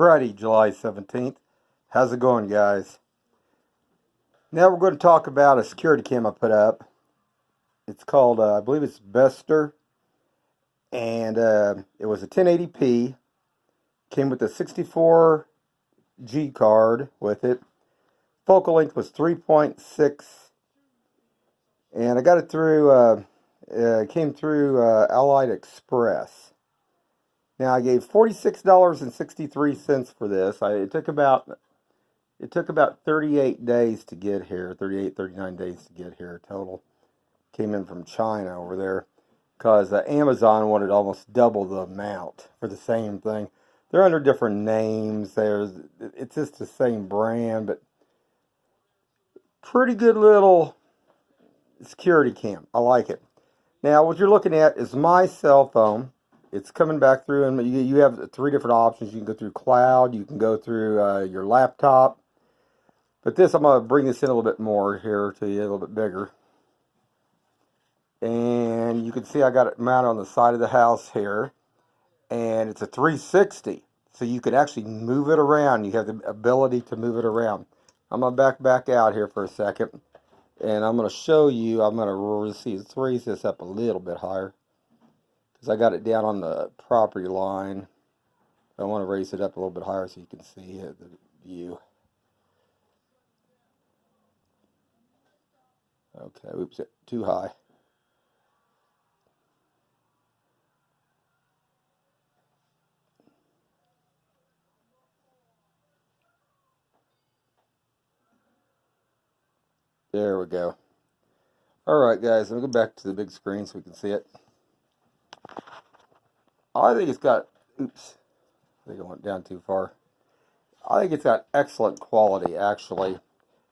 Friday, July 17th. How's it going, guys? Now we're going to talk about a security cam I put up. It's called, I believe it's Besder, and it was a 1080p. Came with a 64G card with it. Focal length was 3.6, and I got it through, came through Allied Express. Now I gave $46.63 for this. It took about 38 days to get here, 39 days to get here total. Came in from China over there because Amazon wanted almost double the amount for the same thing. They're under different names. It's just the same brand, but pretty good little security cam. I like it. Now what you're looking at is my cell phone. It's coming back through, and you have three different options. You can go through cloud, you can go through your laptop. But this, I'm going to bring this in a little bit more here to you, a little bit bigger. And you can see I got it mounted on the side of the house here. And it's a 360, so you can actually move it around. You have the ability to move it around. I'm going to back out here for a second. And I'm going to show you, I'm going to raise this up a little bit higher. Because I got it down on the property line. I want to raise it up a little bit higher so you can see the view. Okay, oops, too high. There we go. Alright guys, I'm going to go back to the big screen so we can see it. I think it's got, oops, I think I went down too far. I think it's got excellent quality, actually.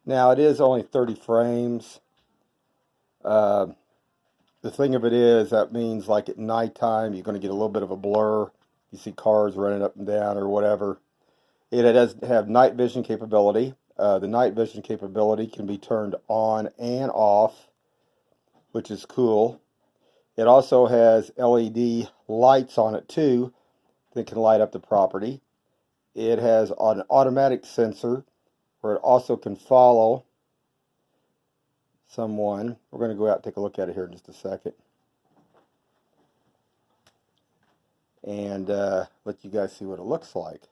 Now, it is only 30 frames. The thing of it is, that means like at nighttime, you're going to get a little bit of a blur. You see cars running up and down or whatever. It does have night vision capability. The night vision capability can be turned on and off, which is cool. It also has LED lights on it too that can light up the property. It has an automatic sensor where it also can follow someone. We're going to go out and take a look at it here in just a second. And let you guys see what it looks like.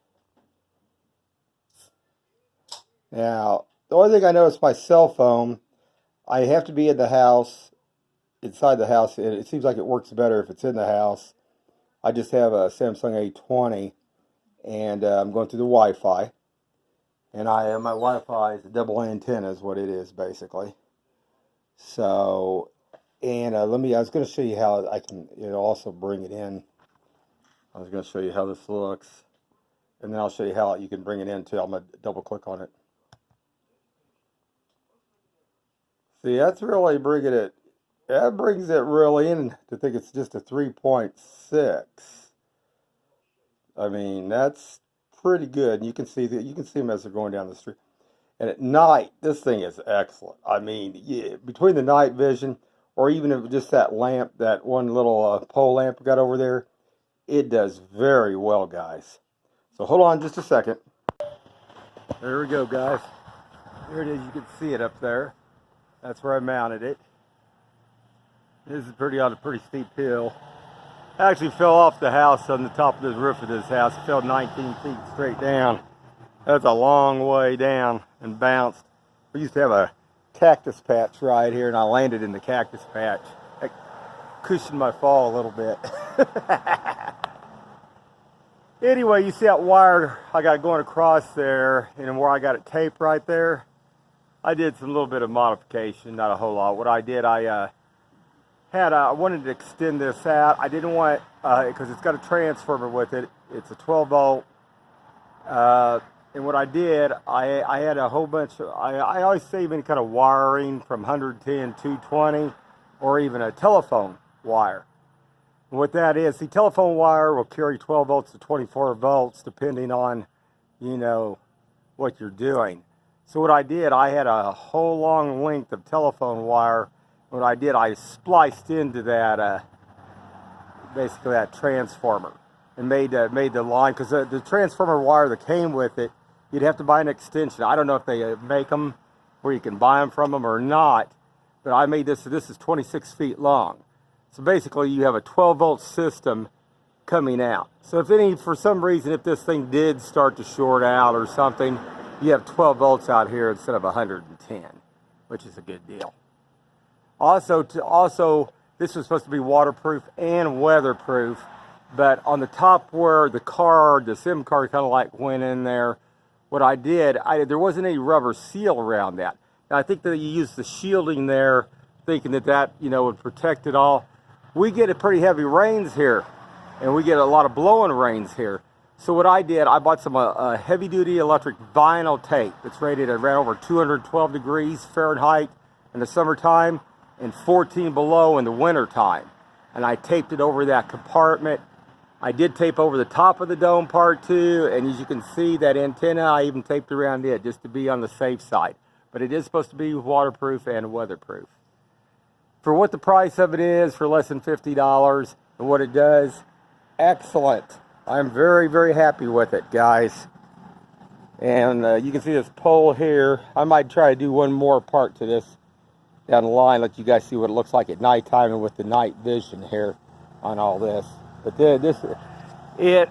Now, the only thing I noticed, my cell phone, I have to be in the house. Inside the house, it seems like it works better if it's in the house. I just have a Samsung A20, and I'm going through the Wi-Fi. And my Wi-Fi is a double antenna is what it is, basically. So, and I was going to show you how I can also bring it in. I was going to show you how this looks. And then I'll show you how you can bring it in, too. I'm going to double click on it. See, that's really bringing it. That brings it really in to think it's just a 3.6. I mean, that's pretty good. You can see them as they're going down the street. And at night, this thing is excellent. I mean, yeah, between the night vision, or even if just that lamp, that one little pole lamp we got over there, it does very well, guys. So hold on just a second. There we go, guys. There it is. You can see it up there. That's where I mounted it. This is on a pretty steep hill. I actually fell off the house on the top of the roof of this house. It fell 19 feet straight down. That's a long way down and bounced. We used to have a cactus patch right here, and I landed in the cactus patch. That cushioned my fall a little bit. Anyway, you see that wire I got going across there, and where I got it taped right there? I did some little bit of modification, not a whole lot. What I did, I wanted to extend this out. I didn't want, because it's got a transformer with it. It's a 12 volt. And what I did, I had a whole bunch of, I always save any kind of wiring from 110, 220, or even a telephone wire. And what that is, the telephone wire will carry 12 volts to 24 volts depending on, what you're doing. So what I did, I had a whole long length of telephone wire. What I did, I spliced into that, basically that transformer. and made the line, because the transformer wire that came with it, you'd have to buy an extension. I don't know if they make them where you can buy them from them or not, but I made this. This is 26 feet long. So basically you have a 12-volt system coming out. So for some reason, if this thing did start to short out or something, you have 12 volts out here instead of 110, which is a good deal. Also, this was supposed to be waterproof and weatherproof, but on the top where the SIM card kind of like went in there, what I did, there wasn't any rubber seal around that. Now, I think that you used the shielding there, thinking that would protect it all. We get a pretty heavy rains here, and we get a lot of blowing rains here. So what I did, I bought some heavy-duty electric vinyl tape that's rated at around over 212 degrees Fahrenheit in the summertime and 14 below in the wintertime. And I taped it over that compartment. I did tape over the top of the dome part too, and as you can see, that antenna, I even taped around it just to be on the safe side. But it is supposed to be waterproof and weatherproof. For what the price of it is, for less than $50, and what it does, excellent. I'm very, very happy with it, guys. And you can see this pole here. I might try to do one more part to this down the line, let you guys see what it looks like at nighttime and with the night vision here on all this. But it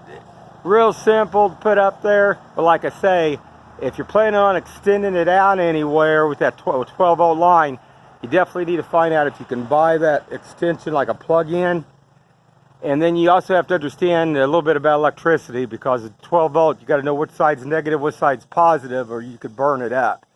real simple to put up there. But like I say, if you're planning on extending it out anywhere with that 12-volt line, you definitely need to find out if you can buy that extension like a plug-in. And then you also have to understand a little bit about electricity, because at 12 volt, you got to know which side's negative, which side's positive, or you could burn it up.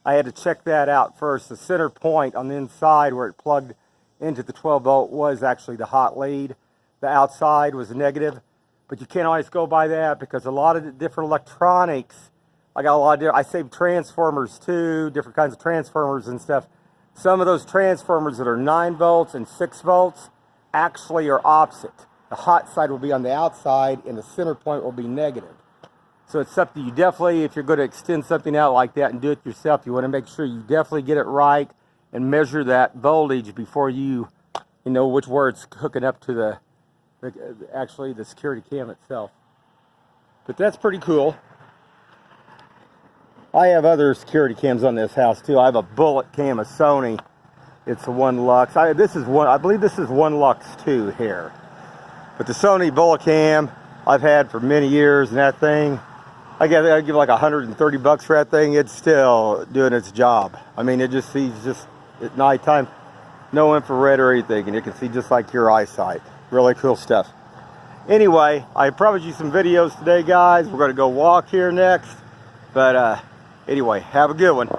I had to check that out first. The center point on the inside where it plugged into the 12 volt was actually the hot lead. The outside was negative, but you can't always go by that, because a lot of the different electronics, I saved transformers too, different kinds of transformers and stuff. Some of those transformers that are 9 volts and 6 volts, actually are opposite. The hot side will be on the outside and the center point will be negative. So it's something you definitely, if you're going to extend something out like that and do it yourself, you want to make sure you definitely get it right and measure that voltage before you know where it's hooking up to actually the security cam itself. But that's pretty cool. I have other security cams on this house too. I have a bullet cam, a Sony. It's a 1 Lux. I believe this is 1 Lux 2 here. But the Sony bullet cam I've had for many years, and that thing, I give like 130 bucks for that thing. It's still doing its job. I mean, it just sees just at nighttime, no infrared or anything, and you can see just like your eyesight. Really cool stuff. Anyway, I promised you some videos today, guys. We're going to go walk here next. But anyway, have a good one.